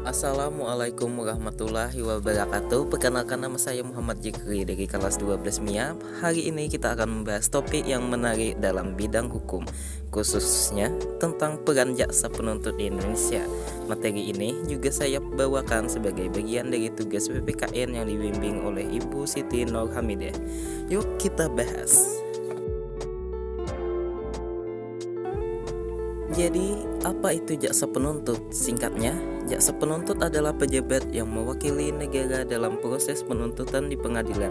Assalamualaikum warahmatullahi wabarakatuh. Perkenalkan, nama saya Muhammad Jikri dari kelas 12 MIA. Hari ini kita akan membahas topik yang menarik dalam bidang hukum, khususnya tentang peran jaksa penuntut di Indonesia. Materi ini juga saya bawakan sebagai bagian dari tugas PPKN yang dibimbing oleh Ibu Siti Nur Hamidah. Yuk kita bahas. Jadi, apa itu jaksa penuntut? Singkatnya, jaksa penuntut adalah pejabat yang mewakili negara dalam proses penuntutan di pengadilan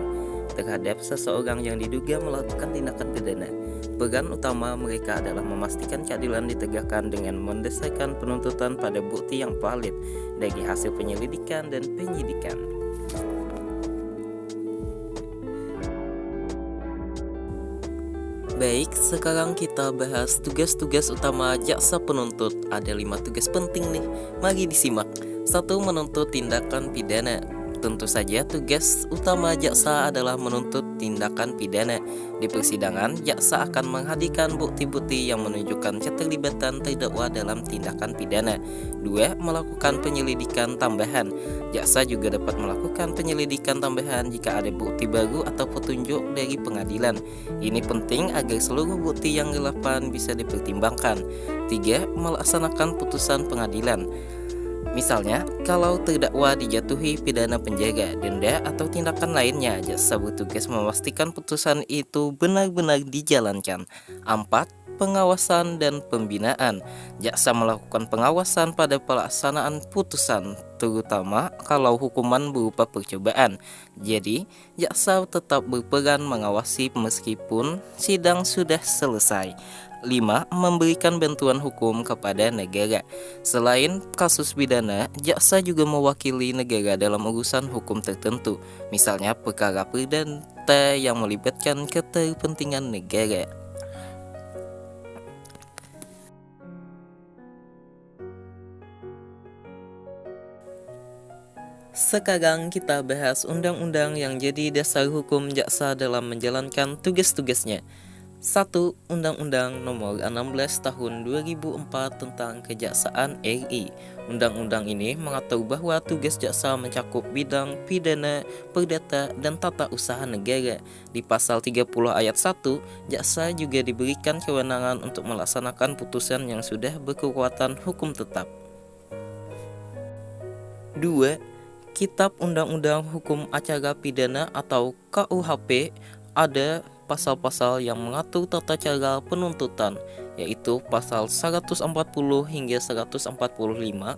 terhadap seseorang yang diduga melakukan tindakan pidana. Peran utama mereka adalah memastikan keadilan ditegakkan dengan mendasarkan penuntutan pada bukti yang valid dari hasil penyelidikan dan penyidikan. Baik, sekarang kita bahas tugas-tugas utama jaksa penuntut. Ada 5 tugas penting nih, mari disimak. 1. Menuntut tindakan pidana. Tentu saja tugas utama jaksa adalah menuntut tindakan pidana. Di persidangan, jaksa akan menghadirkan bukti-bukti yang menunjukkan keterlibatan terdakwa dalam tindakan pidana. 2. Melakukan penyelidikan tambahan. Jaksa juga dapat melakukan penyelidikan tambahan jika ada bukti baru atau petunjuk dari pengadilan. Ini penting agar seluruh bukti yang relevan bisa dipertimbangkan. 3. Melaksanakan putusan pengadilan. Misalnya, kalau terdakwa dijatuhi pidana penjara, denda, atau tindakan lainnya, jaksa bertugas memastikan putusan itu benar-benar dijalankan. 4. Pengawasan dan pembinaan. Jaksa melakukan pengawasan pada pelaksanaan putusan, terutama kalau hukuman berupa percobaan. Jadi, jaksa tetap berperan mengawasi meskipun sidang sudah selesai. 5. Memberikan bantuan hukum kepada negara. Selain kasus pidana, jaksa juga mewakili negara dalam urusan hukum tertentu, misalnya perkara perdata yang melibatkan kepentingan negara. Sekarang kita bahas undang-undang yang jadi dasar hukum jaksa dalam menjalankan tugas-tugasnya. 1. Undang-Undang Nomor 16 Tahun 2004 tentang Kejaksaan RI. Undang-undang ini mengatur bahwa tugas jaksa mencakup bidang pidana, perdata, dan tata usaha negara. Di pasal 30 ayat 1, jaksa juga diberikan kewenangan untuk melaksanakan putusan yang sudah berkekuatan hukum tetap. 2. Kitab Undang-Undang Hukum Acara Pidana atau KUHP ada pasal-pasal yang mengatur tata cara penuntutan, yaitu pasal 140 hingga 145.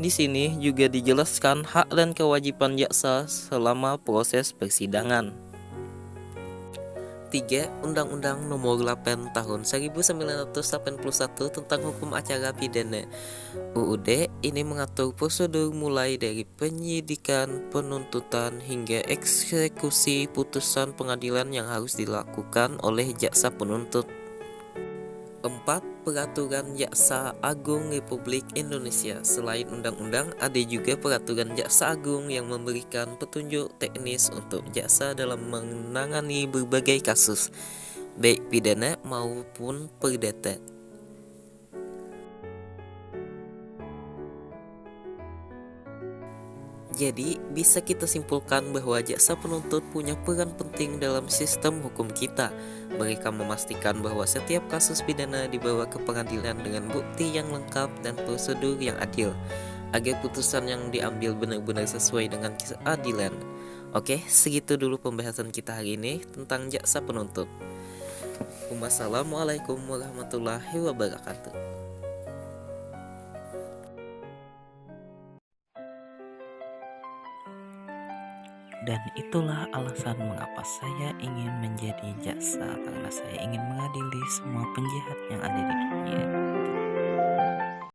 Di sini juga dijelaskan hak dan kewajiban jaksa selama proses persidangan. 3. Undang-Undang Nomor 8 Tahun 1981 tentang Hukum Acara Pidana. UUD ini mengatur prosedur mulai dari penyidikan, penuntutan, hingga eksekusi putusan pengadilan yang harus dilakukan oleh jaksa penuntut. 4. Peraturan Jaksa Agung Republik Indonesia. Selain undang-undang, ada juga peraturan Jaksa Agung yang memberikan petunjuk teknis untuk jaksa dalam menangani berbagai kasus, baik pidana maupun perdata. Jadi, bisa kita simpulkan bahwa jaksa penuntut punya peran penting dalam sistem hukum kita. Mereka memastikan bahwa setiap kasus pidana dibawa ke pengadilan dengan bukti yang lengkap dan prosedur yang adil, agar putusan yang diambil benar-benar sesuai dengan keadilan. Oke, segitu dulu pembahasan kita hari ini tentang jaksa penuntut. Wassalamualaikum warahmatullahi wabarakatuh. Dan itulah alasan mengapa saya ingin menjadi jaksa, karena saya ingin mengadili semua penjahat yang ada di dunia.